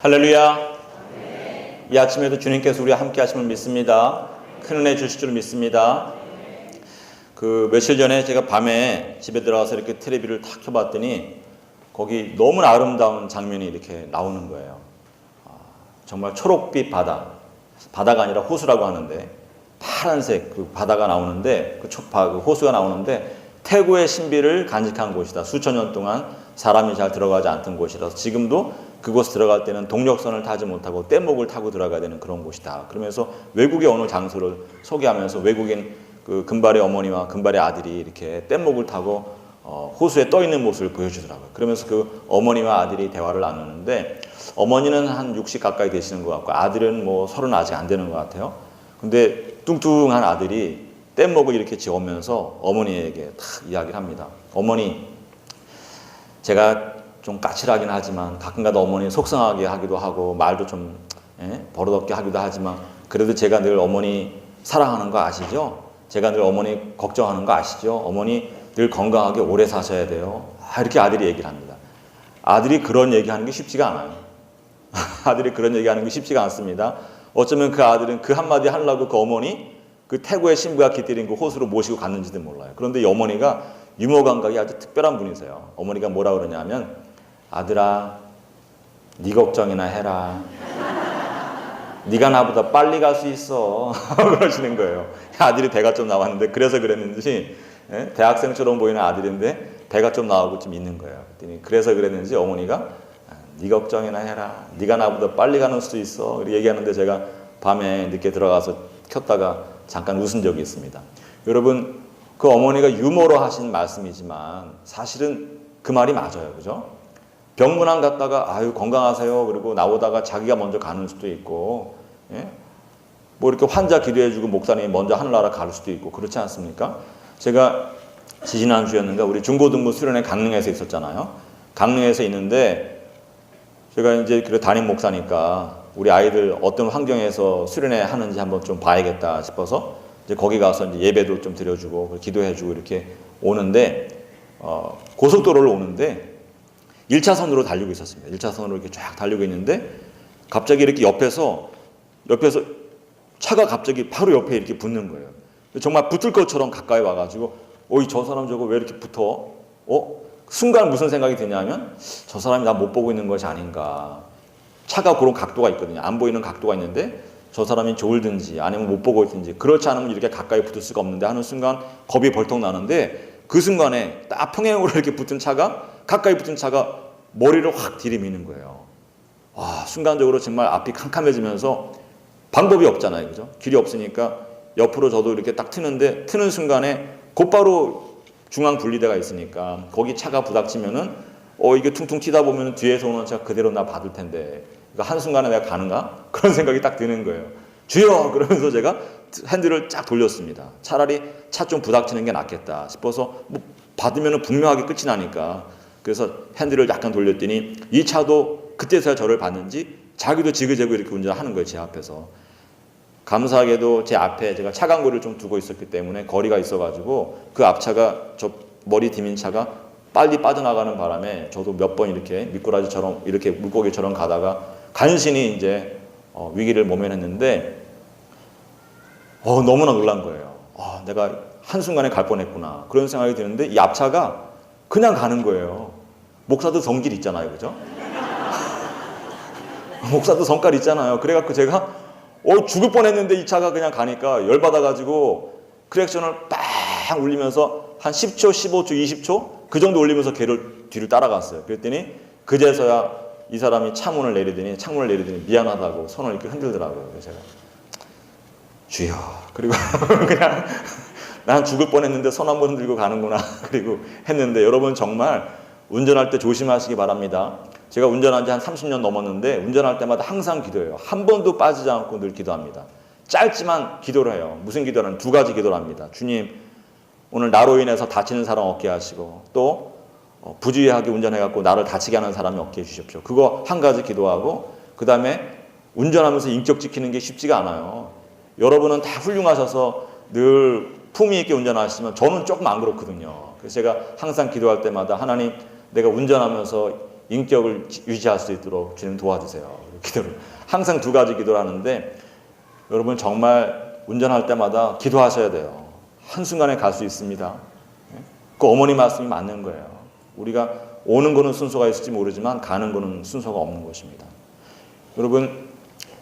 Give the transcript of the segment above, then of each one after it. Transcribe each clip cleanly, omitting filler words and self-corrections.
할렐루야. 이 아침에도 주님께서 우리와 함께 하심을 믿습니다. 큰 은혜 주실 줄 믿습니다. 며칠 전에 제가 밤에 집에 들어가서 이렇게 텔레비를 탁 켜봤더니 거기 너무나 아름다운 장면이 이렇게 나오는 거예요. 정말 초록빛 바다가 아니라 호수라고 하는데 파란색 그 바다가 나오는데 그 호수가 나오는데 태고의 신비를 간직한 곳이다. 수천 년 동안 사람이 잘 들어가지 않던 곳이라서 지금도 그곳 들어갈 때는 동력선을 타지 못하고 뗏목을 타고 들어가야 되는 그런 곳이다. 그러면서 외국의 어느 장소를 소개하면서 외국인 그 금발의 어머니와 금발의 아들이 이렇게 뗏목을 타고 호수에 떠 있는 모습을 보여주더라고요. 그러면서 그 어머니와 아들이 대화를 나누는데 어머니는 한 60 가까이 되시는 것 같고 아들은 뭐 30 아직 안 되는 것 같아요. 근데 뚱뚱한 아들이 뗏목을 이렇게 지으면서 어머니에게 탁 이야기를 합니다. 어머니, 제가 좀 까칠하긴 하지만 가끔가다 어머니 속상하게 하기도 하고 말도 좀 버릇없게 하기도 하지만 그래도 제가 늘 어머니 사랑하는 거 아시죠? 제가 늘 어머니 걱정하는 거 아시죠? 어머니 늘 건강하게 오래 사셔야 돼요. 이렇게 아들이 얘기를 합니다. 아들이 그런 얘기하는 게 쉽지가 않아요. 아들이 그런 얘기하는 게 쉽지가 않습니다. 어쩌면 그 아들은 그 한마디 하려고 그 어머니 그 태고의 신부가 깃들인 그 호수로 모시고 갔는지도 몰라요. 그런데 이 어머니가 유머 감각이 아주 특별한 분이세요. 어머니가 뭐라 그러냐면 아들아, 네 걱정이나 해라. 네가 나보다 빨리 갈 수 있어. 그러시는 거예요. 아들이 배가 좀 나왔는데 그래서 그랬는지 대학생처럼 보이는 아들인데 배가 좀 나오고 좀 있는 거예요. 그래서 그랬는지 어머니가 네 걱정이나 해라. 네가 나보다 빨리 가는 수도 있어. 이렇게 얘기하는데 제가 밤에 늦게 들어가서 켰다가 잠깐 웃은 적이 있습니다. 여러분, 그 어머니가 유머로 하신 말씀이지만 사실은 그 말이 맞아요. 그죠? 병문안 갔다가 아유 건강하세요 그리고 나오다가 자기가 먼저 가는 수도 있고 뭐 이렇게 환자 기도해주고 목사님이 먼저 하늘나라 갈 수도 있고 그렇지 않습니까? 제가 지지난주였는가 우리 중고등부 수련회 강릉에서 있었잖아요. 강릉에서 있는데 제가 이제 그 담임 목사니까 우리 아이들 어떤 환경에서 수련회 하는지 한번 좀 봐야겠다 싶어서 이제 거기 가서 이제 예배도 좀 드려주고 기도해주고 이렇게 오는데 고속도로를 오는데 1차선으로 달리고 있었습니다. 1차선으로 이렇게 쫙 달리고 있는데 갑자기 이렇게 옆에서 차가 갑자기 바로 옆에 이렇게 붙는 거예요. 정말 붙을 것처럼 가까이 와가지고 어이 저 사람 저거 왜 이렇게 붙어? 순간 무슨 생각이 드냐면 저 사람이 나 못 보고 있는 것이 아닌가. 차가 그런 각도가 있거든요. 안 보이는 각도가 있는데 저 사람이 졸든지 아니면 못 보고 있든지 그렇지 않으면 이렇게 가까이 붙을 수가 없는데 하는 순간 겁이 벌떡 나는데 그 순간에 딱 평행으로 이렇게 붙은 차가 가까이 붙은 차가 머리를 확 들이미는 거예요. 순간적으로 정말 앞이 캄캄해지면서 방법이 없잖아요. 그죠? 길이 없으니까 옆으로 저도 이렇게 딱 트는데 트는 순간에 곧바로 중앙 분리대가 있으니까 거기 차가 부닥치면은 이게 퉁퉁 튀다 보면 뒤에서 오는 차가 그대로 나 받을 텐데 그러니까 한순간에 내가 가는가? 그런 생각이 딱 드는 거예요. 주여! 그러면서 제가 핸들을 쫙 돌렸습니다. 차라리 차 좀 부닥치는 게 낫겠다 싶어서 뭐 받으면 분명하게 끝이 나니까 그래서 핸들을 약간 돌렸더니 이 차도 그때서야 저를 봤는지 자기도 지그재그 이렇게 운전하는 거예요. 제 앞에서. 감사하게도 제 앞에 제가 차간거리를 좀 두고 있었기 때문에 거리가 있어가지고 그 앞차가 저 머리 디민 차가 빨리 빠져나가는 바람에 저도 몇 번 이렇게 미꾸라지처럼 이렇게 물고기처럼 가다가 간신히 이제 위기를 모면했는데 너무나 놀란 거예요. 내가 한순간에 갈 뻔했구나. 그런 생각이 드는데 이 앞차가 그냥 가는 거예요. 목사도 성길 있잖아요. 그죠? 목사도 성깔 있잖아요. 그래갖고 제가 죽을 뻔했는데 이 차가 그냥 가니까 열받아가지고 크랙션을 빡 울리면서 한 10초, 15초, 20초 그 정도 울리면서 걔를 뒤를 따라갔어요. 그랬더니 그제서야 이 사람이 창문을 내리더니 미안하다고 손을 이렇게 흔들더라고요. 그래서 제가 주여 그리고 그냥 난 죽을 뻔했는데 손 한번 흔들고 가는구나 그리고 했는데 여러분 정말 운전할 때 조심하시기 바랍니다. 제가 운전한 지 한 30년 넘었는데 운전할 때마다 항상 기도해요. 한 번도 빠지지 않고 늘 기도합니다. 짧지만 기도를 해요. 무슨 기도를 하는? 2가지 기도를 합니다. 주님 오늘 나로 인해서 다치는 사람 없게 하시고 또 부주의하게 운전해갖고 나를 다치게 하는 사람이 없게 해주십시오. 그거 한 가지 기도하고 그 다음에 운전하면서 인격 지키는 게 쉽지가 않아요. 여러분은 다 훌륭하셔서 늘 품위 있게 운전하시지만 저는 조금 안 그렇거든요. 그래서 제가 항상 기도할 때마다 하나님 내가 운전하면서 인격을 유지할 수 있도록 주님 도와주세요. 기도를 항상 두 가지 기도를 하는데 여러분 정말 운전할 때마다 기도하셔야 돼요. 한순간에 갈 수 있습니다. 그 어머니 말씀이 맞는 거예요. 우리가 오는 거는 순서가 있을지 모르지만 가는 거는 순서가 없는 것입니다. 여러분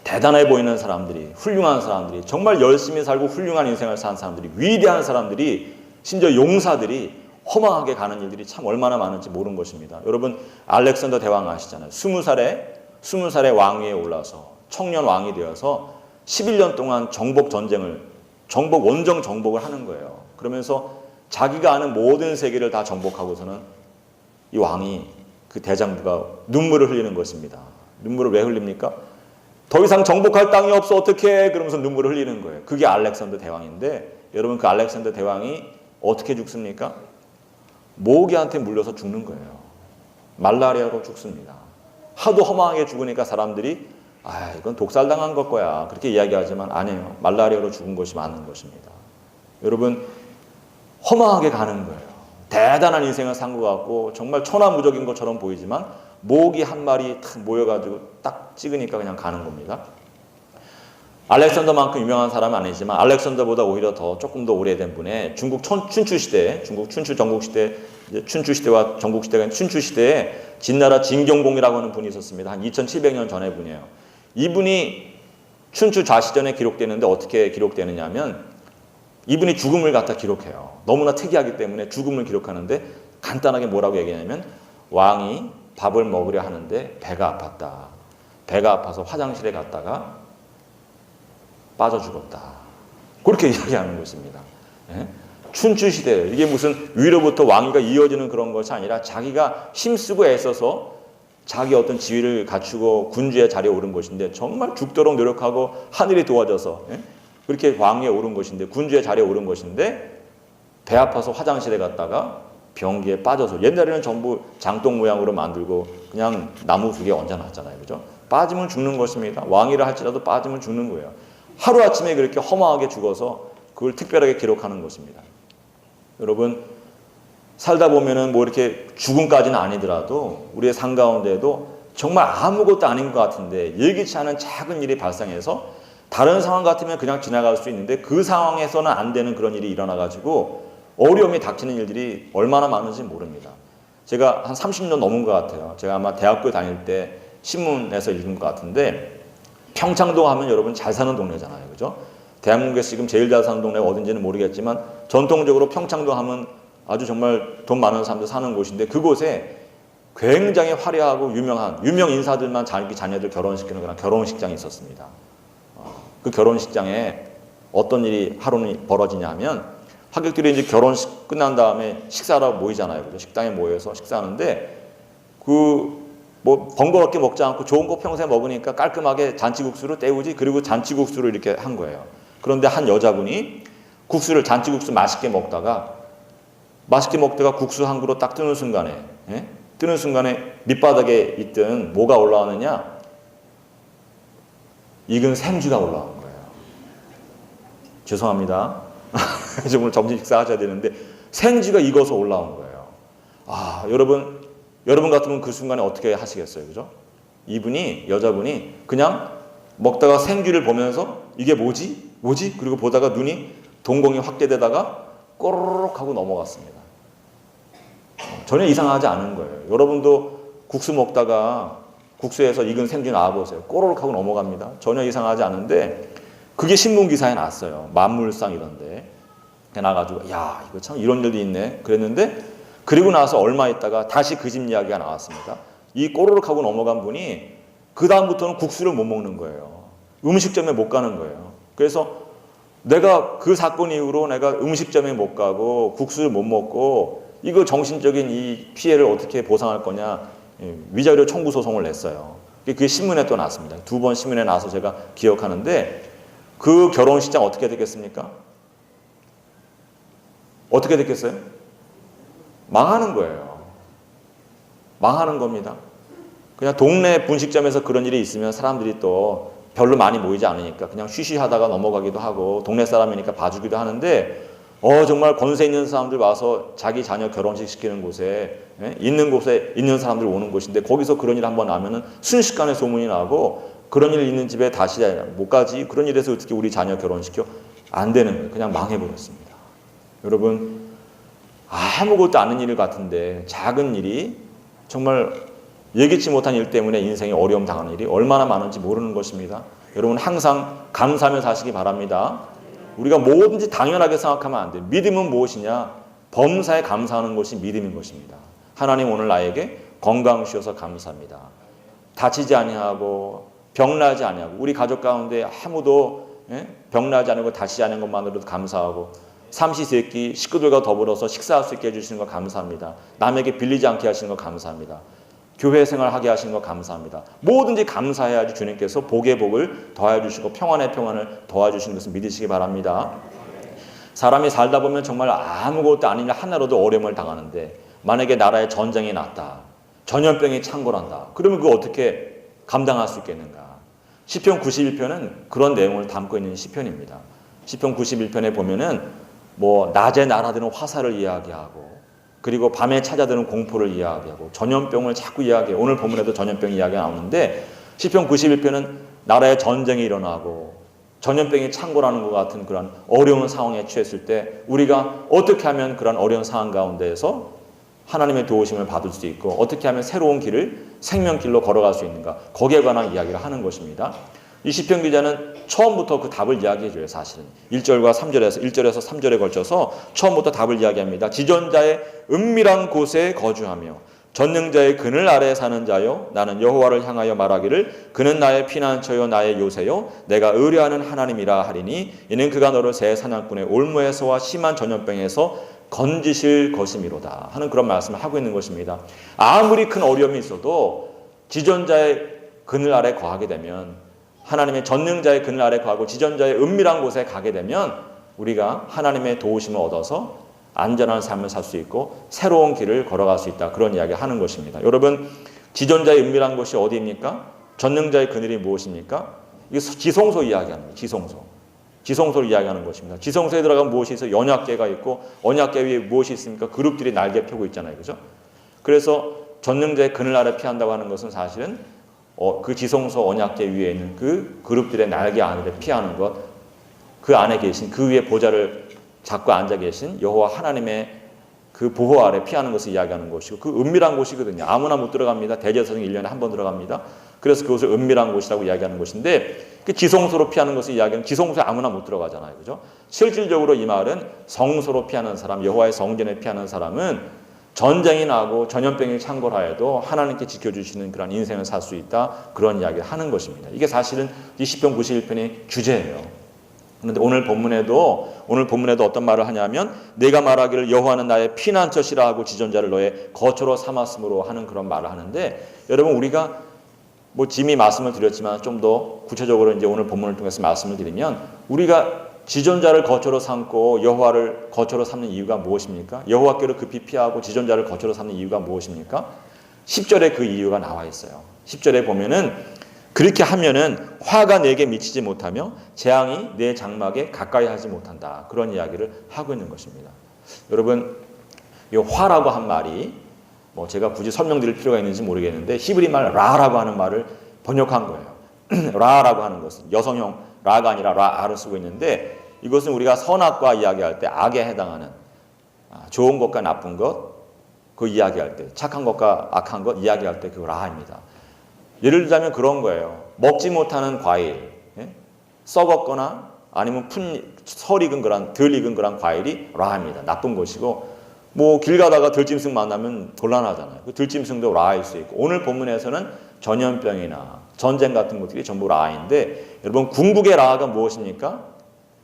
대단해 보이는 사람들이, 훌륭한 사람들이, 정말 열심히 살고 훌륭한 인생을 사는 사람들이, 위대한 사람들이, 심지어 용사들이 허망하게 가는 일들이 참 얼마나 많은지 모르는 것입니다. 여러분 알렉산더 대왕 아시잖아요. 20살에 왕위에 올라서 청년 왕이 되어서 11년 동안 원정 정복을 하는 거예요. 그러면서 자기가 아는 모든 세계를 다 정복하고서는 이 왕이, 그 대장부가 눈물을 흘리는 것입니다. 눈물을 왜 흘립니까? 더 이상 정복할 땅이 없어 어떡해? 그러면서 눈물을 흘리는 거예요. 그게 알렉산더 대왕인데 여러분 그 알렉산더 대왕이 어떻게 죽습니까? 모기한테 물려서 죽는 거예요. 말라리아로 죽습니다. 하도 허망하게 죽으니까 사람들이 이건 독살당한 것 거야 그렇게 이야기하지만 아니에요. 말라리아로 죽은 것이 맞는 것입니다. 여러분 허망하게 가는 거예요. 대단한 인생을 산 것 같고 정말 천하무적인 것처럼 보이지만 모기 한 마리 탁 모여가지고 딱 찍으니까 그냥 가는 겁니다. 알렉산더만큼 유명한 사람은 아니지만 알렉산더보다 오히려 조금 더 오래된 분의 중국 춘추 시대, 중국 춘추 전국 시대, 춘추 시대와 전국 시대가 춘추 시대에 진나라 진경공이라고 하는 분이 있었습니다. 한 2700년 전의 분이에요. 이분이 춘추 좌시전에 기록되는데 어떻게 기록되느냐 하면 이분이 죽음을 갖다 기록해요. 너무나 특이하기 때문에 죽음을 기록하는데 간단하게 뭐라고 얘기하냐면 왕이 밥을 먹으려 하는데 배가 아팠다. 배가 아파서 화장실에 갔다가 빠져 죽었다. 그렇게 이야기하는 것입니다. 춘추시대, 이게 무슨 위로부터 왕위가 이어지는 그런 것이 아니라 자기가 힘쓰고 애써서 자기 어떤 지위를 갖추고 군주의 자리에 오른 것인데 정말 죽도록 노력하고 하늘이 도와줘서 그렇게 왕위에 오른 것인데, 군주의 자리에 오른 것인데 배 아파서 화장실에 갔다가 변기에 빠져서, 옛날에는 전부 장독 모양으로 만들고 그냥 나무 두 개 얹어놨잖아요. 그죠? 빠지면 죽는 것입니다. 왕위를 할지라도 빠지면 죽는 거예요. 하루아침에 그렇게 허망하게 죽어서 그걸 특별하게 기록하는 것입니다. 여러분 살다 보면은 뭐 이렇게 죽음까지는 아니더라도 우리의 삶 가운데에도 정말 아무것도 아닌 것 같은데 예기치 않은 작은 일이 발생해서 다른 상황 같으면 그냥 지나갈 수 있는데 그 상황에서는 안 되는 그런 일이 일어나가지고 어려움이 닥치는 일들이 얼마나 많은지 모릅니다. 제가 한 30년 넘은 것 같아요. 제가 아마 대학교 다닐 때 신문에서 읽은 것 같은데 평창동 하면 여러분 잘 사는 동네잖아요. 그죠? 대한민국에서 지금 제일 잘 사는 동네가 어딘지는 모르겠지만 전통적으로 평창동 하면 아주 정말 돈 많은 사람들 사는 곳인데 그곳에 굉장히 화려하고 유명 인사들만 자기 자녀들 결혼시키는 그런 결혼식장이 있었습니다. 그 결혼식장에 어떤 일이 하루는 벌어지냐면 하객들이 이제 결혼식 끝난 다음에 식사하러 모이잖아요. 그죠? 식당에 모여서 식사하는데 뭐 번거롭게 먹지 않고 좋은 거 평소에 먹으니까 깔끔하게 잔치국수로 때우지, 그리고 잔치국수를 이렇게 한 거예요. 그런데 한 여자분이 잔치국수 맛있게 먹다가 국수 한 그릇 딱 뜨는 순간에 밑바닥에 있던 뭐가 올라오느냐? 익은 생쥐가 올라오는 거예요. 죄송합니다. 이제 오늘 점심 식사하셔야 되는데 생쥐가 익어서 올라온 거예요. 여러분 같으면 그 순간에 어떻게 하시겠어요? 그죠? 여자분이 그냥 먹다가 생쥐를 보면서 이게 뭐지? 그리고 보다가 눈이 동공이 확대되다가 꼬르륵 하고 넘어갔습니다. 전혀 이상하지 않은 거예요. 여러분도 국수 먹다가 국수에서 익은 생쥐 나와보세요. 꼬르륵 하고 넘어갑니다. 전혀 이상하지 않은데 그게 신문기사에 났어요. 만물상 이런데 나가지고 야 이거 참 이런 일도 있네 그랬는데 그리고 나서 얼마 있다가 다시 그 집 이야기가 나왔습니다. 이 꼬르륵 하고 넘어간 분이 그 다음부터는 국수를 못 먹는 거예요. 음식점에 못 가는 거예요. 그래서 내가 그 사건 이후로 내가 음식점에 못 가고 국수를 못 먹고 이거 정신적인 이 피해를 어떻게 보상할 거냐 위자료 청구 소송을 냈어요. 그게 신문에 또 났습니다. 2번 신문에 나서 제가 기억하는데 그 결혼식장 어떻게 됐겠습니까? 어떻게 됐겠어요? 망하는 거예요. 망하는 겁니다. 그냥 동네 분식점에서 그런 일이 있으면 사람들이 또 별로 많이 모이지 않으니까 그냥 쉬쉬하다가 넘어가기도 하고 동네 사람이니까 봐주기도 하는데 정말 권세 있는 사람들 와서 자기 자녀 결혼식 시키는 곳에, 있는 곳에 있는 사람들 오는 곳인데 거기서 그런 일 한번 나면은 순식간에 소문이 나고 그런 일 있는 집에 다시 못 가지. 그런 일에서 어떻게 우리 자녀 결혼시켜? 안 되는 거예요. 그냥 망해버렸습니다. 여러분, 아무것도 아닌 일 같은데 작은 일이 정말 예기치 못한 일 때문에 인생에 어려움 당하는 일이 얼마나 많은지 모르는 것입니다. 여러분 항상 감사하며 사시기 바랍니다. 우리가 뭐든지 당연하게 생각하면 안 돼요. 믿음은 무엇이냐? 범사에 감사하는 것이 믿음인 것입니다. 하나님 오늘 나에게 건강 주셔서 감사합니다. 다치지 아니하고 병나지 아니하고 우리 가족 가운데 아무도 병나지 않고 다치지 않은 것만으로도 감사하고 삼시세끼 식구들과 더불어서 식사할 수 있게 해주시는 거 감사합니다. 남에게 빌리지 않게 하시는 거 감사합니다. 교회 생활하게 하시는 거 감사합니다. 뭐든지 감사해야지 주님께서 복의 복을 더해 주시고 평안의 평안을 도와주시는 것을 믿으시기 바랍니다. 사람이 살다 보면 정말 아무것도 아닌 일 하나로도 어려움을 당하는데 만약에 나라에 전쟁이 났다. 전염병이 창궐한다. 그러면 그거 어떻게 감당할 수 있겠는가? 시편 91편은 그런 내용을 담고 있는 시편입니다. 시편 91편에 보면은 낮에 날아드는 화살을 이야기하고 그리고 밤에 찾아드는 공포를 이야기하고 전염병을 자꾸 이야기해요. 오늘 본문에도 전염병 이야기가 나오는데 시편 91편은 나라에 전쟁이 일어나고 전염병이 창궐하는 것 같은 그런 어려운 상황에 처했을 때 우리가 어떻게 하면 그런 어려운 상황 가운데에서 하나님의 도우심을 받을 수 있고 어떻게 하면 새로운 길을 생명길로 걸어갈 수 있는가 거기에 관한 이야기를 하는 것입니다. 이 시편 기자는 처음부터 그 답을 이야기해줘요. 사실은 1절과 3절에서 1절에서 3절에 걸쳐서 처음부터 답을 이야기합니다. 지존자의 은밀한 곳에 거주하며 전능자의 그늘 아래에 사는 자요 나는 여호와를 향하여 말하기를 그는 나의 피난처요 나의 요새요 내가 의뢰하는 하나님이라 하리니 이는 그가 너를 새 사냥꾼의 올무에서와 심한 전염병에서 건지실 것이미로다 하는 그런 말씀을 하고 있는 것입니다. 아무리 큰 어려움이 있어도 지존자의 그늘 아래 거하게 되면 하나님의 전능자의 그늘 아래 거하고 지존자의 은밀한 곳에 가게 되면 우리가 하나님의 도우심을 얻어서 안전한 삶을 살 수 있고 새로운 길을 걸어갈 수 있다. 그런 이야기를 하는 것입니다. 여러분 지존자의 은밀한 곳이 어디입니까? 전능자의 그늘이 무엇입니까? 이게 지성소 이야기하는 거예요. 지성소를 이야기하는 것입니다. 지성소에 들어가면 무엇이 있어요? 언약궤가 있고 언약궤 위에 무엇이 있습니까? 그룹들이 날개 펴고 있잖아요. 그죠? 그래서 전능자의 그늘 아래 피한다고 하는 것은 사실은 그 지성소 언약궤 위에 있는 그 그룹들의 날개 아래 피하는 것, 그 안에 계신 그 위에 보좌를 잡고 앉아 계신 여호와 하나님의 그 보호 아래 피하는 것을 이야기하는 것이고 그 은밀한 곳이거든요. 아무나 못 들어갑니다. 대제사장이 1년에 한 번 들어갑니다. 그래서 그것을 은밀한 곳이라고 이야기하는 것인데 그 지성소로 피하는 것을 이야기하는 지성소에 아무나 못 들어가잖아요. 그죠? 실질적으로 이 말은 성소로 피하는 사람, 여호와의 성전에 피하는 사람은 전쟁이 나고 전염병이 창궐하여도 하나님께 지켜주시는 그런 인생을 살 수 있다. 그런 이야기를 하는 것입니다. 이게 사실은 이 시편 91편의 주제예요. 그런데 오늘 본문에도 어떤 말을 하냐면 내가 말하기를 여호와는 나의 피난처시라 하고 지존자를 너의 거처로 삼았으므로 하는 그런 말을 하는데 여러분 우리가 짐이 말씀을 드렸지만 좀 더 구체적으로 이제 오늘 본문을 통해서 말씀을 드리면 우리가 지존자를 거처로 삼고 여호와를 거처로 삼는 이유가 무엇입니까? 여호와께로 급히 피하고 지존자를 거처로 삼는 이유가 무엇입니까? 10절에 그 이유가 나와 있어요. 10절에 보면은 그렇게 하면은 화가 내게 미치지 못하며 재앙이 내 장막에 가까이 하지 못한다. 그런 이야기를 하고 있는 것입니다. 여러분 이 화라고 한 말이 제가 굳이 설명드릴 필요가 있는지 모르겠는데 히브리 말 라라고 하는 말을 번역한 거예요. 라라고 하는 것은 여성형 라가 아니라 라를 쓰고 있는데 이것은 우리가 선악과 이야기할 때 악에 해당하는 좋은 것과 나쁜 것 그 이야기할 때 착한 것과 악한 것 이야기할 때 그 라입니다. 예를 들자면 그런 거예요. 먹지 못하는 과일, 썩었거나 아니면 덜 익은 그런 과일이 라입니다. 나쁜 것이고 길 가다가 들짐승 만나면 곤란하잖아요. 그 들짐승도 라일 수 있고 오늘 본문에서는 전염병이나 전쟁 같은 것들이 전부 라인데 여러분 궁극의 라가 무엇입니까?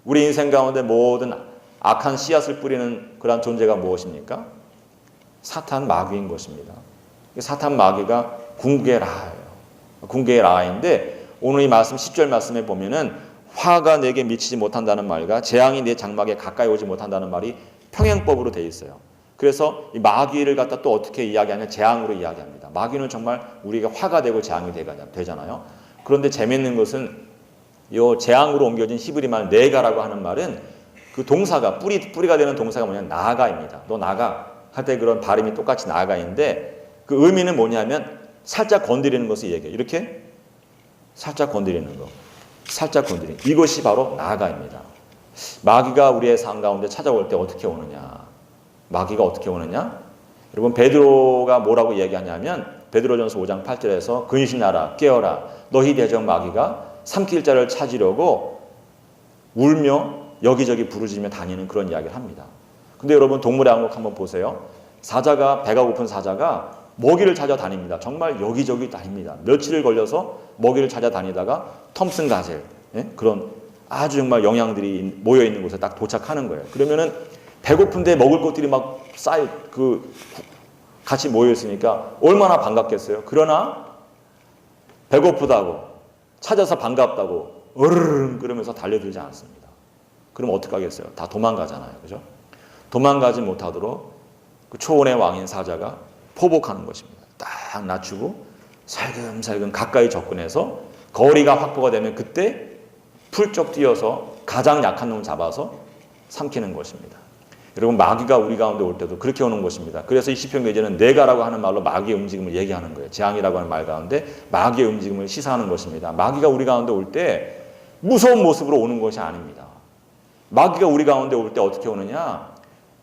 우리 인생 가운데 모든 악한 씨앗을 뿌리는 그런 존재가 무엇입니까? 사탄 마귀인 것입니다. 사탄 마귀가 궁극의 라예요. 궁극의 라인데 오늘 이 말씀 10절 말씀에 보면은 화가 내게 미치지 못한다는 말과 재앙이 내 장막에 가까이 오지 못한다는 말이 평행법으로 되어 있어요. 그래서 이 마귀를 갖다 또 어떻게 이야기하냐 재앙으로 이야기합니다. 마귀는 정말 우리가 화가 되고 재앙이 되잖아요. 그런데 재밌는 것은 이 재앙으로 옮겨진 히브리 말 네가라고 하는 말은 그 동사가 뿌리가 되는 동사가 뭐냐면 나아가입니다. 너 나가 할 때 그런 발음이 똑같이 나아가인데 그 의미는 뭐냐면 살짝 건드리는 것을 얘기해요. 이렇게 살짝 건드리는 거, 살짝 건드리는 이것이 바로 나아가입니다. 마귀가 우리의 삶 가운데 찾아올 때 어떻게 오느냐? 마귀가 어떻게 오느냐? 여러분 베드로가 뭐라고 얘기하냐면 베드로전서 5장 8절에서 근신하라 깨어라 너희 대적 마귀가 삼킬 자를 찾으려고 울며 여기저기 부르짖으며 다니는 그런 이야기를 합니다. 근데 여러분 동물의 왕국 한번 보세요. 사자가 배가 고픈 사자가 먹이를 찾아다닙니다. 정말 여기저기 다닙니다. 며칠을 걸려서 먹이를 찾아다니다가 톰슨 가젤 그런 아주 정말 영양들이 모여있는 곳에 딱 도착하는 거예요. 그러면은 배고픈데 먹을 것들이 막 같이 모여있으니까 얼마나 반갑겠어요. 그러나 배고프다고 찾아서 반갑다고 으르릉 그러면서 달려들지 않습니다. 그럼 어떡하겠어요? 다 도망가잖아요. 그죠? 도망가지 못하도록 그 초원의 왕인 사자가 포복하는 것입니다. 딱 낮추고 살금살금 가까이 접근해서 거리가 확보가 되면 그때 풀쩍 뛰어서 가장 약한 놈 잡아서 삼키는 것입니다. 여러분 마귀가 우리 가운데 올 때도 그렇게 오는 것입니다. 그래서 이 시편 기자는 내가라고 하는 말로 마귀의 움직임을 얘기하는 거예요. 재앙이라고 하는 말 가운데 마귀의 움직임을 시사하는 것입니다. 마귀가 우리 가운데 올 때 무서운 모습으로 오는 것이 아닙니다. 마귀가 우리 가운데 올 때 어떻게 오느냐?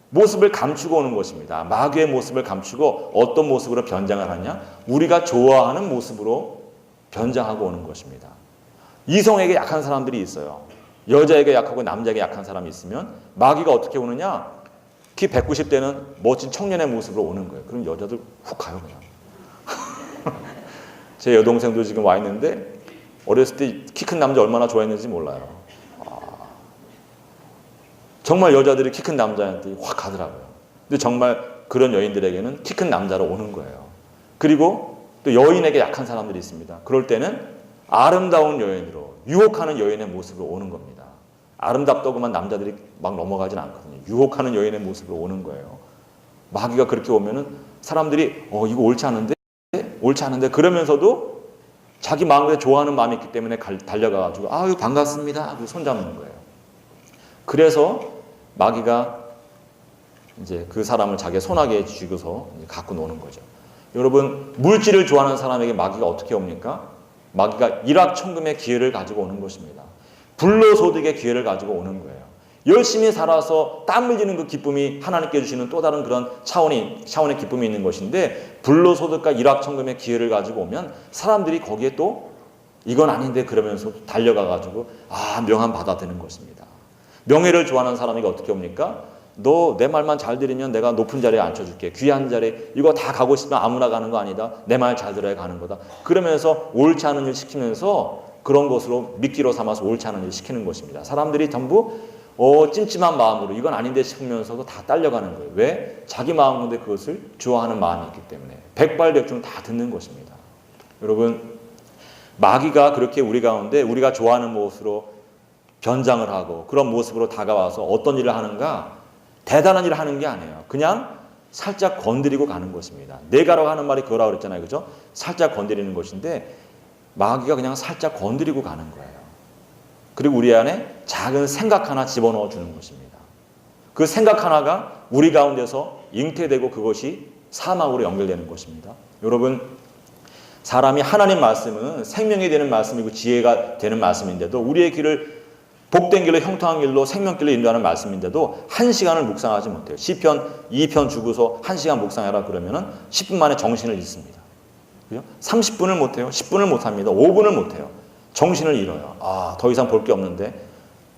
모습을 감추고 오는 것입니다. 마귀의 모습을 감추고 어떤 모습으로 변장을 하냐? 우리가 좋아하는 모습으로 변장하고 오는 것입니다. 이성에게 약한 사람들이 있어요. 여자에게 약하고 남자에게 약한 사람이 있으면 마귀가 어떻게 오느냐? 키 190대는 멋진 청년의 모습으로 오는 거예요. 그럼 여자들 훅 가요 그냥. 제 여동생도 지금 와 있는데 어렸을 때 키 큰 남자 얼마나 좋아했는지 몰라요. 정말 여자들이 키 큰 남자한테 확 가더라고요. 근데 정말 그런 여인들에게는 키 큰 남자로 오는 거예요. 그리고 또 여인에게 약한 사람들이 있습니다. 그럴 때는 아름다운 여인으로 유혹하는 여인의 모습으로 오는 겁니다. 아름답다고만 남자들이 막 넘어가진 않거든요. 유혹하는 여인의 모습으로 오는 거예요. 마귀가 그렇게 오면은 사람들이 이거 옳지 않은데 그러면서도 자기 마음에 좋아하는 마음이 있기 때문에 달려가가지고 아유 반갑습니다 하고 손잡는 거예요. 그래서 마귀가 이제 그 사람을 자기의 손아귀에 쥐고서 갖고 노는 거죠. 여러분 물질을 좋아하는 사람에게 마귀가 어떻게 옵니까? 마귀가 일확천금의 기회를 가지고 오는 것입니다. 불로소득의 기회를 가지고 오는 거예요. 열심히 살아서 땀 흘리는 그 기쁨이 하나님께 주시는 또 다른 그런 차원의 기쁨이 있는 것인데 불로소득과 일확천금의 기회를 가지고 오면 사람들이 거기에 또 이건 아닌데 그러면서 달려가가지고 명함 받아드는 것입니다. 명예를 좋아하는 사람에게 어떻게 옵니까? 너 내 말만 잘 들으면 내가 높은 자리에 앉혀줄게. 귀한 자리에 이거 다 가고 싶으면 아무나 가는 거 아니다. 내 말 잘 들어야 가는 거다. 그러면서 옳지 않은 일 시키면서 그런 것으로 미끼로 삼아서 옳지 않은 일 시키는 것입니다. 사람들이 전부 찜찜한 마음으로 이건 아닌데 싶으면서도 다 딸려가는 거예요. 왜? 자기 마음 가운데 그것을 좋아하는 마음이 있기 때문에 백발백중 다 듣는 것입니다. 여러분 마귀가 그렇게 우리 가운데 우리가 좋아하는 모습으로 변장을 하고 그런 모습으로 다가와서 어떤 일을 하는가? 대단한 일을 하는 게 아니에요. 그냥 살짝 건드리고 가는 것입니다. 내가라고 하는 말이 그거라고 그랬잖아요. 그죠? 살짝 건드리는 것인데 마귀가 그냥 살짝 건드리고 가는 거예요. 그리고 우리 안에 작은 생각 하나 집어넣어 주는 것입니다. 그 생각 하나가 우리 가운데서 잉태되고 그것이 사망으로 연결되는 것입니다. 여러분 사람이 하나님 말씀은 생명이 되는 말씀이고 지혜가 되는 말씀인데도 우리의 길을 복된 길로 형통한 길로 생명길로 인도하는 말씀인데도 1시간을 묵상하지 못해요. 시편 2편 주고서 1시간 묵상해라 그러면은 10분 만에 정신을 잃습니다. 그죠? 30분을 못해요. 10분을 못합니다. 5분을 못해요. 정신을 잃어요. 더 이상 볼 게 없는데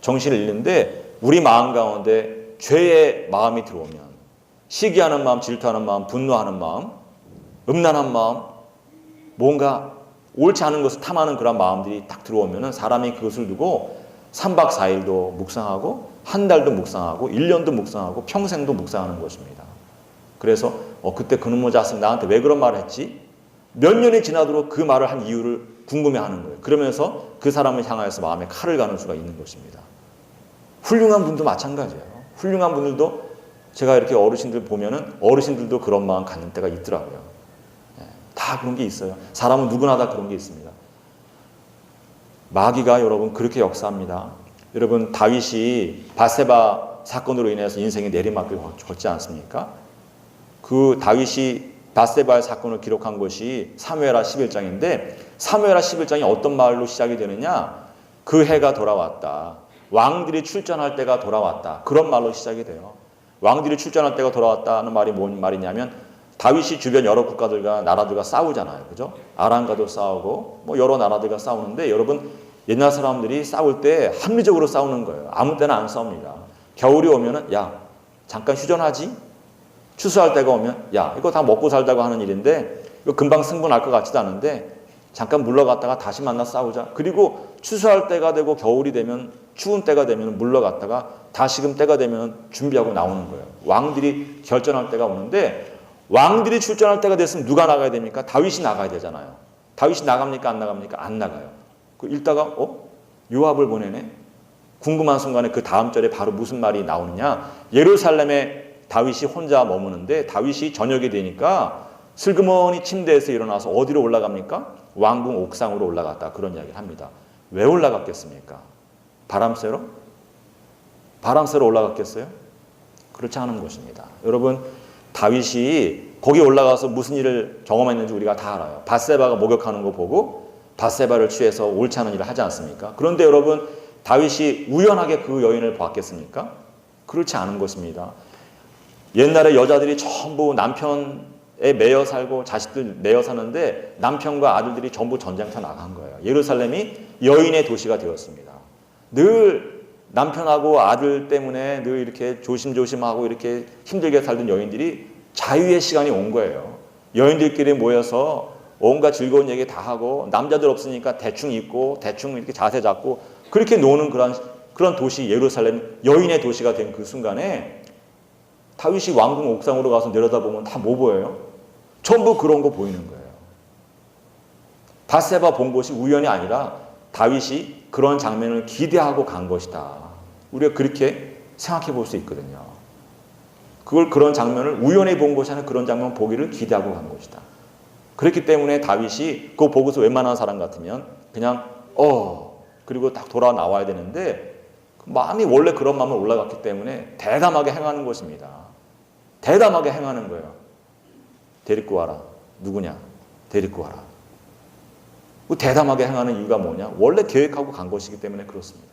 정신을 잃는데 우리 마음 가운데 죄의 마음이 들어오면 시기하는 마음, 질투하는 마음, 분노하는 마음, 음란한 마음, 뭔가 옳지 않은 것을 탐하는 그런 마음들이 딱 들어오면은 사람이 그것을 두고 3박 4일도 묵상하고 한 달도 묵상하고 1년도 묵상하고 평생도 묵상하는 것입니다. 그래서 그때 그놈의 자식 나한테 왜 그런 말을 했지? 몇 년이 지나도록 그 말을 한 이유를 궁금해하는 거예요. 그러면서 그 사람을 향하여서 마음에 칼을 가는 수가 있는 것입니다. 훌륭한 분도 마찬가지예요. 훌륭한 분들도 제가 이렇게 어르신들 보면은 어르신들도 그런 마음 갖는 때가 있더라고요. 다 그런 게 있어요. 사람은 누구나 다 그런 게 있습니다. 마귀가 여러분 그렇게 역사합니다. 여러분 다윗이 밧세바 사건으로 인해서 인생의 내리막을 걷지 않습니까? 그 다윗이 밧세바의 사건을 기록한 것이 사무엘하 11장인데 사무엘하 11장이 어떤 말로 시작이 되느냐? 그 해가 돌아왔다. 왕들이 출전할 때가 돌아왔다. 그런 말로 시작이 돼요. 왕들이 출전할 때가 돌아왔다는 말이 뭔 말이냐면 다윗이 주변 여러 국가들과 나라들과 싸우잖아요. 그죠? 아람과도 싸우고 뭐 여러 나라들과 싸우는데 여러분 옛날 사람들이 싸울 때 합리적으로 싸우는 거예요. 아무 때나 안 싸웁니다. 겨울이 오면은 야 잠깐 휴전하지? 추수할 때가 오면 야 이거 다 먹고 살자고 하는 일인데 이거 금방 승부 날 것 같지도 않은데 잠깐 물러갔다가 다시 만나 싸우자. 그리고 추수할 때가 되고 겨울이 되면 추운 때가 되면 물러갔다가 다시금 때가 되면 준비하고 나오는 거예요. 왕들이 결전할 때가 오는데 왕들이 출전할 때가 됐으면 누가 나가야 됩니까? 다윗이 나가야 되잖아요. 다윗이 나갑니까? 안 나갑니까? 안 나가요. 그 읽다가 요압을 보내네. 궁금한 순간에 그 다음 절에 바로 무슨 말이 나오느냐? 예루살렘에 다윗이 혼자 머무는데 다윗이 저녁이 되니까 슬그머니 침대에서 일어나서 어디로 올라갑니까? 왕궁 옥상으로 올라갔다. 그런 이야기를 합니다. 왜 올라갔겠습니까? 바람 쐬러? 바람 쐬러 올라갔겠어요? 그렇지 않은 것입니다. 여러분 다윗이 거기 올라가서 무슨 일을 경험했는지 우리가 다 알아요. 밧세바가 목욕하는 거 보고 밧세바를 취해서 옳지 않은 일을 하지 않습니까? 그런데 여러분 다윗이 우연하게 그 여인을 봤겠습니까? 그렇지 않은 것입니다. 옛날에 여자들이 전부 남편에 매여 살고 자식들 매여 사는데 남편과 아들들이 전부 전쟁터 나간 거예요. 예루살렘이 여인의 도시가 되었습니다. 늘 남편하고 아들 때문에 늘 이렇게 조심조심하고 이렇게 힘들게 살던 여인들이 자유의 시간이 온 거예요. 여인들끼리 모여서 온갖 즐거운 얘기 다 하고 남자들 없으니까 대충 입고 대충 이렇게 자세 잡고 그렇게 노는 그런 도시 예루살렘 여인의 도시가 된 그 순간에 다윗이 왕궁 옥상으로 가서 내려다보면 다 뭐 보여요? 전부 그런 거 보이는 거예요. 밧세바 본 것이 우연이 아니라 다윗이 그런 장면을 기대하고 간 것이다. 우리가 그렇게 생각해 볼 수 있거든요. 그런 장면을 우연히 본 것이 아니라 그런 장면 보기를 기대하고 간 것이다. 그렇기 때문에 다윗이 그거 보고서 웬만한 사람 같으면 그냥 그리고 딱 돌아 나와야 되는데 마음이 원래 그런 마음으로 올라갔기 때문에 대담하게 행하는 것입니다. 대담하게 행하는 거예요. 데리고 와라. 누구냐? 데리고 와라. 그 대담하게 행하는 이유가 뭐냐? 원래 계획하고 간 것이기 때문에 그렇습니다.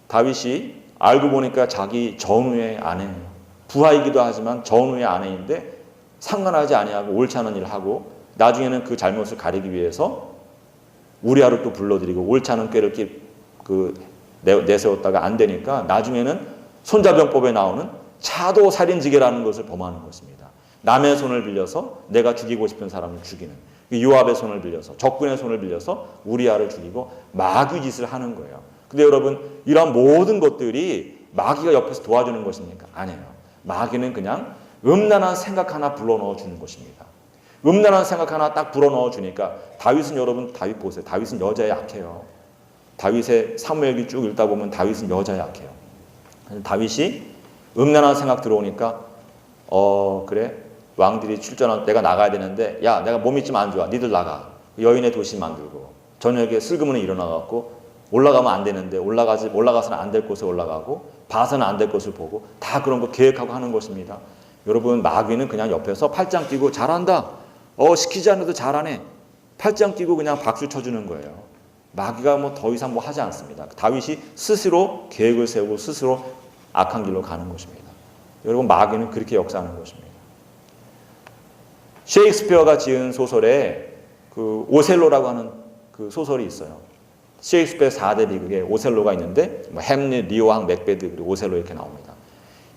다윗이 알고 보니까 자기 전우의 아내예요. 부하이기도 하지만 전우의 아내인데 상관하지 아니하고 옳지 않은 일을 하고 나중에는 그 잘못을 가리기 위해서 우리아를 또 불러들이고 옳지 않은 꾀를 내세웠다가 안 되니까 나중에는 손자병법에 나오는 차도살인지계라는 것을 범하는 것입니다. 남의 손을 빌려서 내가 죽이고 싶은 사람을 죽이는 요압의 손을 빌려서 적군의 손을 빌려서 우리아를 죽이고 마귀 짓을 하는 거예요. 근데 여러분 이런 모든 것들이 마귀가 옆에서 도와주는 것입니까? 아니에요. 마귀는 그냥 음란한 생각 하나 불어넣어 주는 것입니다. 음란한 생각 하나 딱 불어넣어 주니까 다윗은 여러분 다윗 보세요. 다윗은 여자에 약해요. 다윗의 사무엘기 쭉 읽다 보면 다윗은 여자에 약해요. 다윗이 음란한 생각 들어오니까 그래 왕들이 출전할 내가 나가야 되는데 야 내가 몸이 좀 안 좋아 니들 나가 여인의 도시 만들고 저녁에 슬그머니 일어나갖고 올라가면 안 되는데 올라가서는 안 될 곳에 올라가고 봐서는 안 될 것을 보고 다 그런 거 계획하고 하는 것입니다. 여러분 마귀는 그냥 옆에서 팔짱 끼고 잘한다 시키지 않아도 잘하네 팔짱 끼고 그냥 박수 쳐주는 거예요. 마귀가 뭐 더 이상 뭐 하지 않습니다. 다윗이 스스로 계획을 세우고 스스로 악한 길로 가는 것입니다. 여러분 마귀는 그렇게 역사하는 것입니다. 셰익스피어가 지은 소설에 그 오셀로라고 하는 그 소설이 있어요. 셰익스피어 4대 비극에 오셀로가 있는데 뭐 햄릿, 리오왕, 맥베드 그리고 오셀로 이렇게 나옵니다.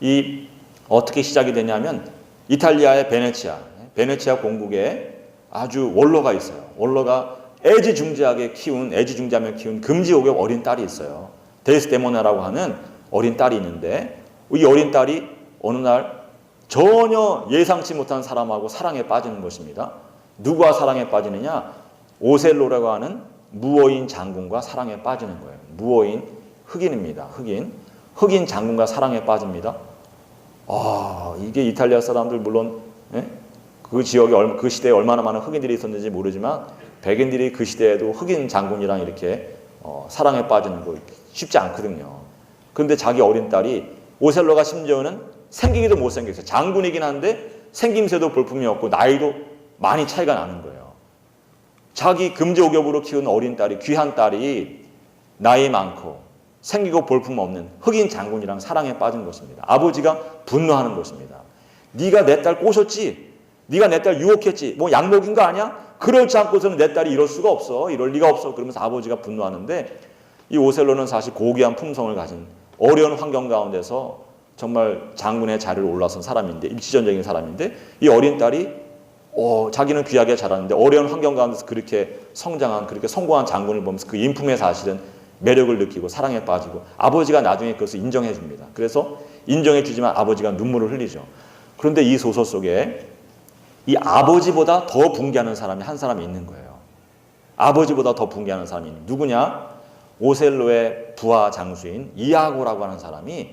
이 어떻게 시작이 되냐면 이탈리아의 베네치아 공국에 아주 원로가 있어요. 원로가 애지중지하며 키운 금지옥의 어린 딸이 있어요. 데스데모나라고 하는 어린 딸이 있는데 이 어린 딸이 어느 날 전혀 예상치 못한 사람하고 사랑에 빠지는 것입니다. 누구와 사랑에 빠지느냐? 오셀로라고 하는 무어인 장군과 사랑에 빠지는 거예요. 무어인 흑인입니다. 흑인 장군과 사랑에 빠집니다. 이게 이탈리아 사람들 물론 그 지역에 그 시대에 얼마나 많은 흑인들이 있었는지 모르지만 백인들이 그 시대에도 흑인 장군이랑 이렇게 사랑에 빠지는 거 쉽지 않거든요. 그런데 자기 어린 딸이 오셀로가 심지어는 생기기도 못생겼어요. 장군이긴 한데 생김새도 볼품이 없고 나이도 많이 차이가 나는 거예요. 자기 금제오겹으로 키운 어린 딸이, 귀한 딸이 나이 많고 생기고 볼품 없는 흑인 장군이랑 사랑에 빠진 것입니다. 아버지가 분노하는 것입니다. 네가 내 딸 꼬셨지? 네가 내 딸 유혹했지? 뭐 양목인 거 아니야? 그렇지 않고서는 내 딸이 이럴 수가 없어. 이럴 리가 없어. 그러면서 아버지가 분노하는데 이 오셀로는 사실 고귀한 품성을 가진 어려운 환경 가운데서 정말 장군의 자리를 올라선 사람인데, 일치전적인 사람인데, 이 어린 딸이 자기는 귀하게 자랐는데 어려운 환경 가운데서 그렇게 성장한, 그렇게 성공한 장군을 보면서 그 인품에 사실은 매력을 느끼고 사랑에 빠지고 아버지가 나중에 그것을 인정해 줍니다. 그래서 인정해 주지만 아버지가 눈물을 흘리죠. 그런데 이 소설 속에 이 아버지보다 더 붕괴하는 사람이 한 사람이 있는 거예요. 아버지보다 더 붕괴하는 사람이 누구냐? 오셀로의 부하 장수인 이아고라고 하는 사람이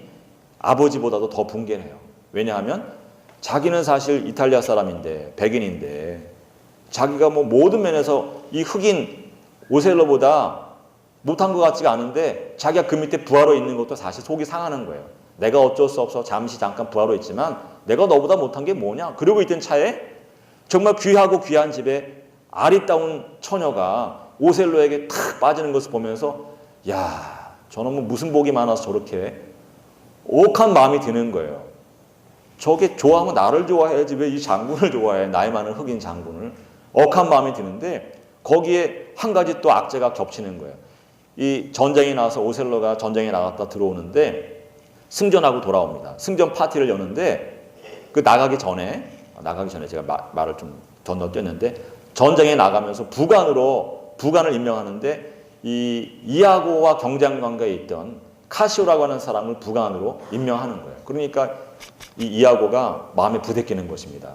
아버지보다도 더 붕괴해요. 왜냐하면 자기는 사실 이탈리아 사람인데, 백인인데, 자기가 뭐 모든 면에서 이 흑인 오셀로보다 못한 것 같지가 않은데 자기가 그 밑에 부하로 있는 것도 사실 속이 상하는 거예요. 내가 어쩔 수 없어 잠깐 부하로 있지만 내가 너보다 못한 게 뭐냐? 그러고 있던 차에 정말 귀하고 귀한 집에 아리따운 처녀가 오셀로에게 탁 빠지는 것을 보면서 야, 저놈은 무슨 복이 많아서 저렇게 억한 마음이 드는 거예요. 저게 좋아하면 나를 좋아해야지 왜 이 장군을 좋아해? 나이 많은 흑인 장군을. 억한 마음이 드는데 거기에 한 가지 또 악재가 겹치는 거예요. 이 전쟁이 나서 오셀로가 전쟁에 나갔다 들어오는데 승전하고 돌아옵니다. 승전 파티를 여는데 그 나가기 전에 제가 말을 좀 건너뛰었는데 전쟁에 나가면서 부관을 임명하는데 이 이아고와 경쟁 관계에 있던 카시오라고 하는 사람을 부관으로 임명하는 거예요. 그러니까 이 이아고가 마음에 부대끼는 것입니다.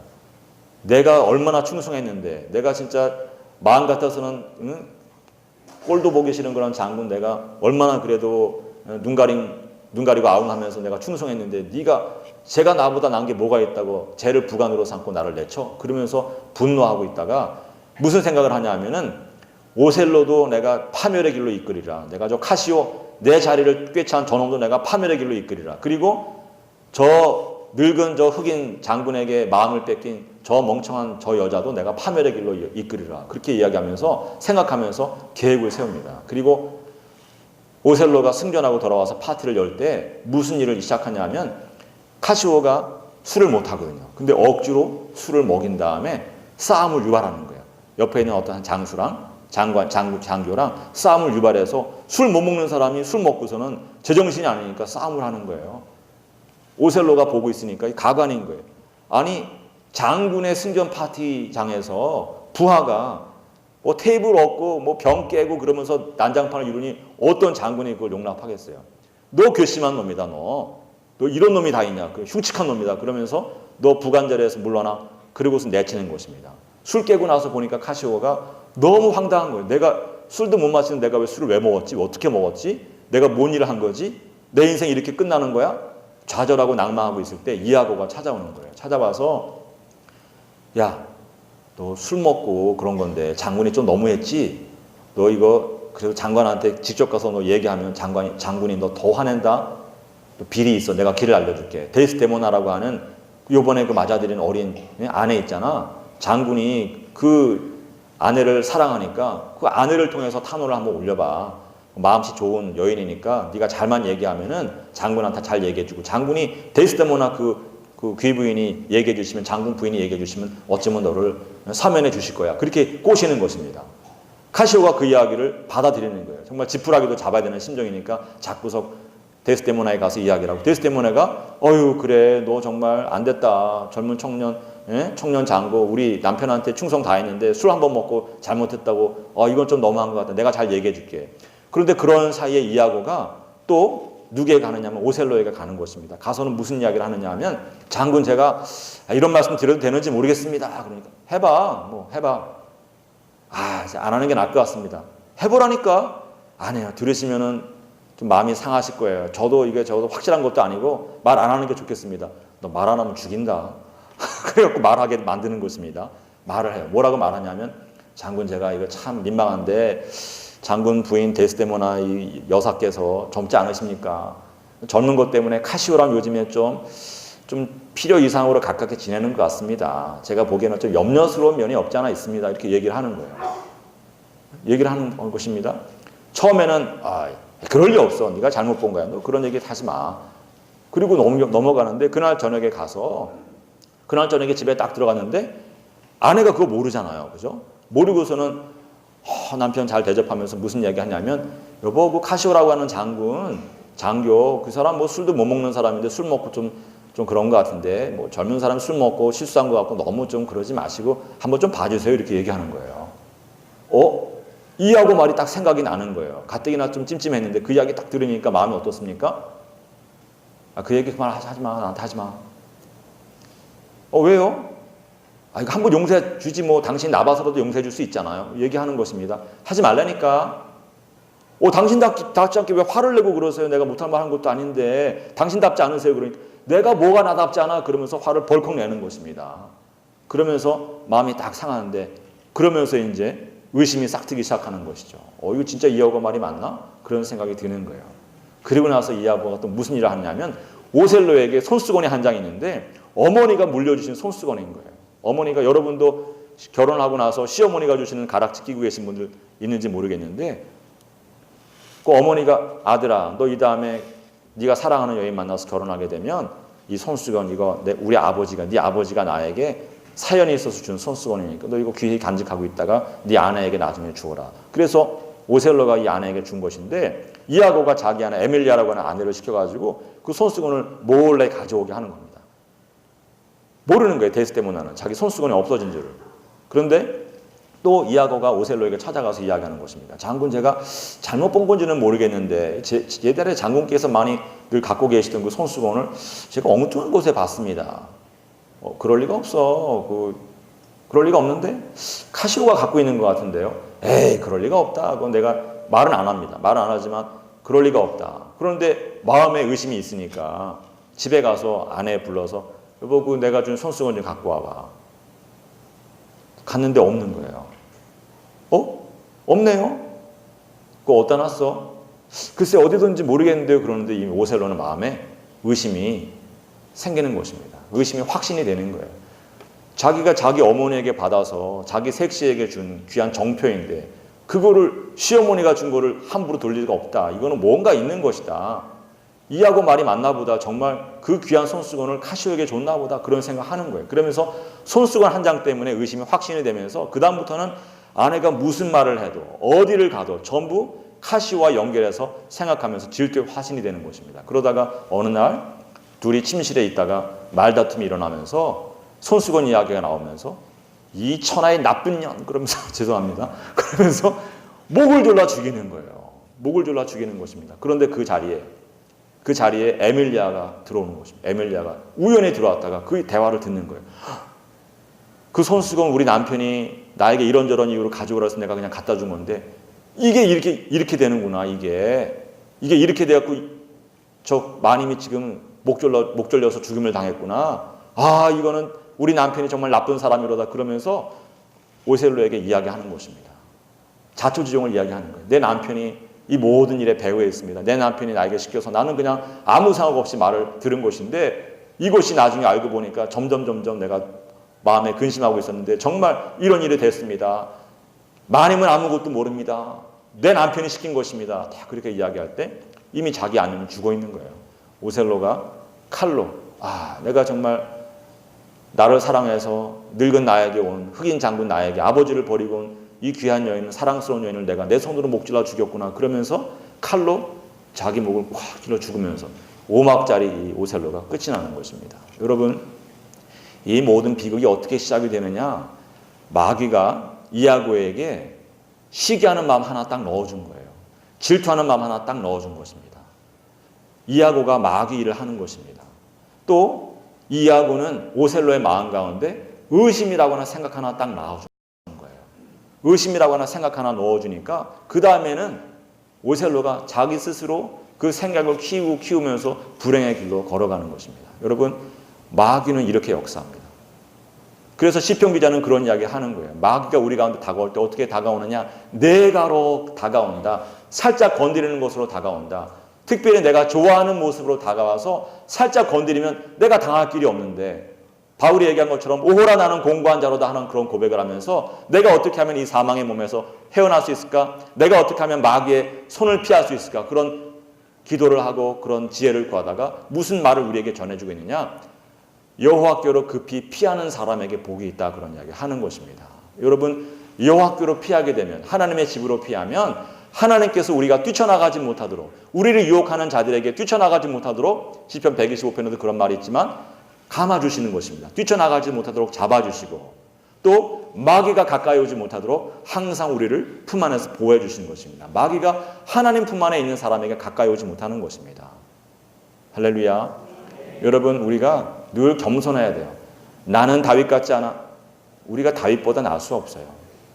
내가 얼마나 충성했는데, 내가 진짜 마음 같아서는 꼴도 보기 싫은 그런 장군 내가 얼마나 그래도 눈 가리고 아웅하면서 내가 충성했는데 제가 나보다 난 게 뭐가 있다고 쟤를 부관으로 삼고 나를 내쳐? 그러면서 분노하고 있다가 무슨 생각을 하냐 하면은 오셀로도 내가 파멸의 길로 이끌이라. 내가 저 카시오 내 자리를 꿰찬 저놈도 내가 파멸의 길로 이끌이라. 그리고 저 늙은 저 흑인 장군에게 마음을 뺏긴 저 멍청한 저 여자도 내가 파멸의 길로 이끌이라. 그렇게 이야기하면서 생각하면서 계획을 세웁니다. 그리고 오셀로가 승전하고 돌아와서 파티를 열 때 무슨 일을 시작하냐 하면 카시오가 술을 못 하거든요. 근데 억지로 술을 먹인 다음에 싸움을 유발하는 거예요. 옆에 있는 어떤 장수랑 장교랑 싸움을 유발해서 술 못 먹는 사람이 술 먹고서는 제정신이 아니니까 싸움을 하는 거예요. 오셀로가 보고 있으니까 가관인 거예요. 아니 장군의 승전 파티장에서 부하가 뭐 테이블 엎고 뭐 병 깨고 그러면서 난장판을 이루니 어떤 장군이 그걸 용납하겠어요? 너 괘씸한 놈이다 너 이런 놈이 다 있냐? 그 흉측한 놈이다. 그러면서 너 부관자리에서 물러나. 그러고서 내치는 것입니다. 술 깨고 나서 보니까 카시오가 너무 황당한 거예요. 내가 술도 못 마시는 내가 왜 술을 왜 먹었지? 어떻게 먹었지? 내가 뭔 일을 한 거지? 내 인생이 이렇게 끝나는 거야? 좌절하고 낭망하고 있을 때 이아고가 찾아오는 거예요. 찾아와서 야, 너 술 먹고 그런 건데 장군이 좀 너무했지? 너 이거 그래서 장관한테 직접 가서 너 얘기하면 장군이 너 더 화낸다? 또 비리 있어. 내가 길을 알려줄게. 데스데모나라고 하는 요번에 그 맞아들인 어린 아내 있잖아. 장군이 그 아내를 사랑하니까 그 아내를 통해서 탄호를 한번 올려봐. 마음씨 좋은 여인이니까 네가 잘만 얘기하면은 장군한테 잘 얘기해주고 장군이 데스데모나 그 귀부인이 얘기해 주시면 장군 부인이 얘기해 주시면 어쩌면 너를 사면해 주실 거야. 그렇게 꼬시는 것입니다. 카시오가 그 이야기를 받아들이는 거예요. 정말 지푸라기도 잡아야 되는 심정이니까 자꾸서 데스데모나에 가서 이야기를 하고 데스데모나가 어휴 그래 너 정말 안 됐다. 젊은 청년 장고 우리 남편한테 충성 다했는데 술 한 번 먹고 잘못했다고 이건 좀 너무한 것 같다. 내가 잘 얘기해 줄게. 그런데 그런 사이에 이아고가 또 누구에게 가느냐면 오셀로에게 가는 것입니다. 가서는 무슨 이야기를 하느냐 하면 장군 제가 이런 말씀 드려도 되는지 모르겠습니다. 그러니까 해봐. 안 하는 게 나을 것 같습니다. 해보라니까. 안 해요. 들으시면은 좀 마음이 상하실 거예요. 저도 확실한 것도 아니고 말 안 하는 게 좋겠습니다. 너 말 안 하면 죽인다. 그래갖고 말하게 만드는 것입니다. 말을 해요. 뭐라고 말하냐면 장군 제가 이거 참 민망한데 장군 부인 데스데모나 이 여사께서 젊지 않으십니까? 젊은 것 때문에 카시오랑 요즘에 좀 필요 이상으로 가깝게 지내는 것 같습니다. 제가 보기에는 좀 염려스러운 면이 없지 않아 있습니다. 이렇게 얘기를 하는 거예요. 얘기를 하는 것입니다. 처음에는 그럴 리 없어. 네가 잘못 본 거야. 너 그런 얘기 하지 마. 그리고 넘어가는데 그날 저녁에 집에 딱 들어갔는데 아내가 그거 모르잖아요. 그죠? 모르고서는 남편 잘 대접하면서 무슨 얘기 하냐면 여보 그 카시오라고 하는 장교 그 사람 뭐 술도 못 먹는 사람인데 술 먹고 좀 그런 것 같은데 뭐 젊은 사람 술 먹고 실수한 것 같고 너무 좀 그러지 마시고 한번 좀 봐주세요. 이렇게 얘기하는 거예요. 이하고 말이 딱 생각이 나는 거예요. 가뜩이나 좀 찜찜했는데 그 이야기 딱 들으니까 마음이 어떻습니까? 그 얘기 그만 하지 마. 나한테 하지 마. 왜요? 이거 한번 용서해 주지 뭐 당신 나봐서라도 용서해 줄 수 있잖아요. 얘기하는 것입니다. 하지 말라니까. 당신답지 않게 왜 화를 내고 그러세요? 내가 못할 말 한 것도 아닌데 당신답지 않으세요? 그러니까 내가 뭐가 나답지 않아? 그러면서 화를 벌컥 내는 것입니다. 그러면서 마음이 딱 상하는데 그러면서 이제 의심이 싹트기 시작하는 것이죠. 이거 진짜 이하고 말이 맞나? 그런 생각이 드는 거예요. 그리고 나서 이하고가 또 무슨 일을 하냐면 오셀로에게 손수건이 한 장이 있는데 어머니가 물려주신 손수건인 거예요. 어머니가 여러분도 결혼하고 나서 시어머니가 주시는 가락지 끼고 계신 분들 있는지 모르겠는데 그 어머니가 아들아 너 이 다음에 네가 사랑하는 여인 만나서 결혼하게 되면 이 손수건 이거 네 아버지가 나에게 사연이 있어서 준 손수건이니까 너 이거 귀히 간직하고 있다가 네 아내에게 나중에 주어라. 그래서 오셀로가 이 아내에게 준 것인데 이하고가 자기 아내 에밀리아라고 하는 아내를 시켜가지고 그 손수건을 몰래 가져오게 하는 겁니다. 모르는 거예요. 데스데모나는 자기 손수건이 없어진 줄을. 그런데 또 이하고가 오셀로에게 찾아가서 이야기하는 것입니다. 장군 제가 잘못 본 건지는 모르겠는데 예전에 장군께서 많이 늘 갖고 계시던 그 손수건을 제가 엉뚱한 곳에 봤습니다. 그럴 리가 없어. 그럴 리가 없는데 카시오가 갖고 있는 것 같은데요. 에이 그럴 리가 없다. 그건 내가 말은 안 합니다. 말은 안 하지만 그럴 리가 없다. 그런데 마음에 의심이 있으니까 집에 가서 아내 불러서 여보 그 내가 준 손수건 좀 갖고 와봐. 갔는데 없는 거예요. 없네요. 그거 어디다 놨어? 글쎄 어디든지 모르겠는데요. 그러는데 이 오셀로는 마음에 의심이 생기는 것입니다. 의심이 확신이 되는 거예요. 자기가 자기 어머니에게 받아서 자기 색시에게 준 귀한 정표인데 그거를 시어머니가 준 거를 함부로 돌릴 리가 없다. 이거는 뭔가 있는 것이다. 이하고 말이 맞나 보다. 정말 그 귀한 손수건을 카시오에게 줬나 보다. 그런 생각하는 거예요. 그러면서 손수건 한 장 때문에 의심이 확신이 되면서 그 다음부터는 아내가 무슨 말을 해도 어디를 가도 전부 카시오와 연결해서 생각하면서 질투에 화신이 되는 것입니다. 그러다가 어느 날 둘이 침실에 있다가 말다툼이 일어나면서 손수건 이야기가 나오면서 이 천하의 나쁜 년 그러면서 죄송합니다. 그러면서 목을 졸라 죽이는 거예요. 목을 졸라 죽이는 것입니다. 그런데 그 자리에 에밀리아가 들어오는 것입니다. 에밀리아가 우연히 들어왔다가 그 대화를 듣는 거예요. 그 손수건 우리 남편이 나에게 이런저런 이유로 가져오라 해서 내가 그냥 갖다 준 건데 이게 이렇게 되는구나. 이게 이렇게 돼갖고 저 마님이 지금 목 졸려서 죽임을 당했구나. 이거는 우리 남편이 정말 나쁜 사람이로다. 그러면서 오셀로에게 이야기하는 것입니다. 자초지종을 이야기하는 거예요. 내 남편이 이 모든 일에 배후에 있습니다. 내 남편이 나에게 시켜서 나는 그냥 아무 생각 없이 말을 들은 것인데 이것이 나중에 알고 보니까 점점 내가 마음에 근심하고 있었는데 정말 이런 일이 됐습니다. 마님은 아무것도 모릅니다. 내 남편이 시킨 것입니다. 다 그렇게 이야기할 때 이미 자기 아내는 죽어 있는 거예요. 오셀로가 칼로 내가 정말 나를 사랑해서 늙은 나에게 온 흑인 장군 나에게 아버지를 버리고 온 이 귀한 여인, 사랑스러운 여인을 내가 내 손으로 목질러 죽였구나. 그러면서 칼로 자기 목을 콱 찔러 죽으면서 5막짜리 이 오셀로가 끝이 나는 것입니다. 여러분 이 모든 비극이 어떻게 시작이 되느냐. 마귀가 이하고에게 시기하는 마음 하나 딱 넣어준 거예요. 질투하는 마음 하나 딱 넣어준 것입니다. 이하고가 마귀 일을 하는 것입니다. 또 이하고는 오셀로의 마음 가운데 의심이라거나 생각 하나 딱 넣어준 거예요. 의심이라거나 생각 하나 넣어주니까 그 다음에는 오셀로가 자기 스스로 그 생각을 키우면서 불행의 길로 걸어가는 것입니다. 여러분 마귀는 이렇게 역사합니다. 그래서 시편 기자는 그런 이야기 하는 거예요. 마귀가 우리 가운데 다가올 때 어떻게 다가오느냐? 내가로 다가온다. 살짝 건드리는 것으로 다가온다. 특별히 내가 좋아하는 모습으로 다가와서 살짝 건드리면 내가 당할 길이 없는데, 바울이 얘기한 것처럼 오호라 나는 공고한 자로다 하는 그런 고백을 하면서 내가 어떻게 하면 이 사망의 몸에서 헤어날 수 있을까? 내가 어떻게 하면 마귀의 손을 피할 수 있을까? 그런 기도를 하고 그런 지혜를 구하다가 무슨 말을 우리에게 전해주고 있느냐? 여호와께로 급히 피하는 사람에게 복이 있다, 그런 이야기 하는 것입니다. 여러분, 여호와께로 피하게 되면, 하나님의 집으로 피하면 하나님께서 우리가 뛰쳐나가지 못하도록, 우리를 유혹하는 자들에게 뛰쳐나가지 못하도록, 시편 125편에도 그런 말이 있지만 감아주시는 것입니다. 뛰쳐나가지 못하도록 잡아주시고, 또 마귀가 가까이 오지 못하도록 항상 우리를 품 안에서 보호해 주시는 것입니다. 마귀가 하나님 품 안에 있는 사람에게 가까이 오지 못하는 것입니다. 할렐루야. 여러분, 우리가 늘 겸손해야 돼요. 나는 다윗 같지 않아. 우리가 다윗보다 나을 수 없어요.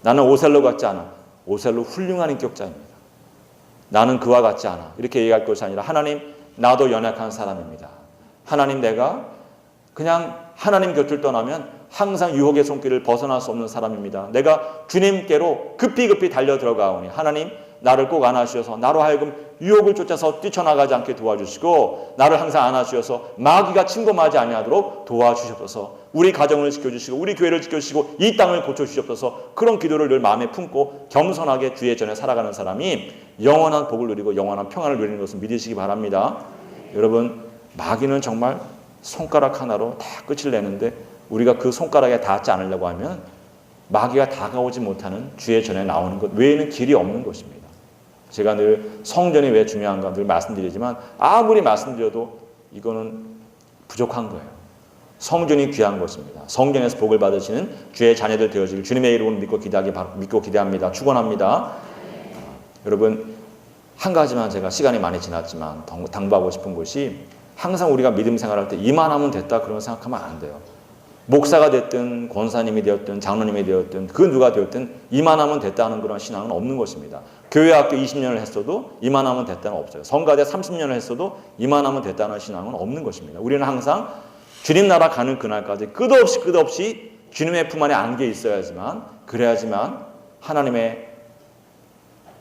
나는 오셀로 같지 않아. 오셀로 훌륭한 인격자입니다. 나는 그와 같지 않아. 이렇게 얘기할 것이 아니라, 하나님, 나도 연약한 사람입니다. 하나님, 내가 그냥 하나님 곁을 떠나면 항상 유혹의 손길을 벗어날 수 없는 사람입니다. 내가 주님께로 급히 달려 들어가오니 하나님, 나를 꼭 안아주셔서 나로 하여금 유혹을 쫓아서 뛰쳐나가지 않게 도와주시고, 나를 항상 안아주셔서 마귀가 침범하지 아니하도록 도와주시옵소서. 우리 가정을 지켜주시고 우리 교회를 지켜주시고 이 땅을 고쳐주시옵소서. 그런 기도를 늘 마음에 품고 겸손하게 주의 전에 살아가는 사람이 영원한 복을 누리고 영원한 평안을 누리는 것을 믿으시기 바랍니다. 여러분, 마귀는 정말 손가락 하나로 다 끝을 내는데, 우리가 그 손가락에 닿지 않으려고 하면 마귀가 다가오지 못하는 주의 전에 나오는 것 외에는 길이 없는 것입니다. 제가 늘 성전이 왜 중요한가 늘 말씀드리지만, 아무리 말씀드려도 이거는 부족한 거예요. 성전이 귀한 것입니다. 성전에서 복을 받으시는 주의 자녀들 되어질 주님의 이름으로 믿고 기대합니다. 축원합니다. 여러분, 한 가지만 제가 시간이 많이 지났지만 당부하고 싶은 것이, 항상 우리가 믿음 생활할 때 이만하면 됐다 그런 생각하면 안 돼요. 목사가 됐든 권사님이 되었든 장로님이 되었든 그 누가 되었든 이만하면 됐다는 그런 신앙은 없는 것입니다. 교회학교 20년을 했어도 이만하면 됐다는 없어요. 성가대 30년을 했어도 이만하면 됐다는 신앙은 없는 것입니다. 우리는 항상 주님 나라 가는 그날까지 끝없이 주님의 품 안에 안겨 있어야지만, 그래야지만 하나님의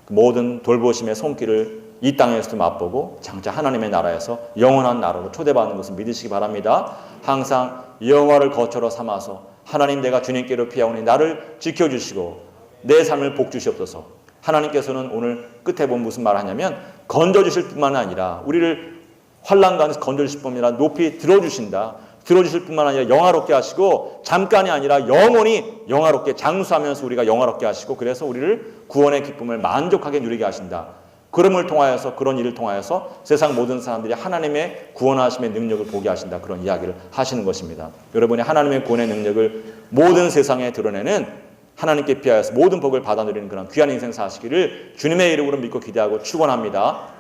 모든 돌보심의 손길을 이 땅에서도 맛보고 장차 하나님의 나라에서 영원한 나라로 초대받는 것을 믿으시기 바랍니다. 항상 여호와를 거처로 삼아서, 하나님, 내가 주님께로 피하오니 나를 지켜주시고 내 삶을 복주시옵소서. 하나님께서는 오늘 끝에 보면 무슨 말을 하냐면, 건져주실 뿐만 아니라 우리를 환난 가운데서 건져주실 뿐만 아니라 높이 들어주신다. 들어주실 뿐만 아니라 영화롭게 하시고, 잠깐이 아니라 영원히 영화롭게 장수하면서 우리가 영화롭게 하시고, 그래서 우리를 구원의 기쁨을 만족하게 누리게 하신다. 그런 일을 통하여서 세상 모든 사람들이 하나님의 구원하심의 능력을 보게 하신다. 그런 이야기를 하시는 것입니다. 여러분이 하나님의 구원의 능력을 모든 세상에 드러내는, 하나님께 피하여서 모든 복을 받아 누리는 그런 귀한 인생 사시기를 주님의 이름으로 믿고 기대하고 축원합니다.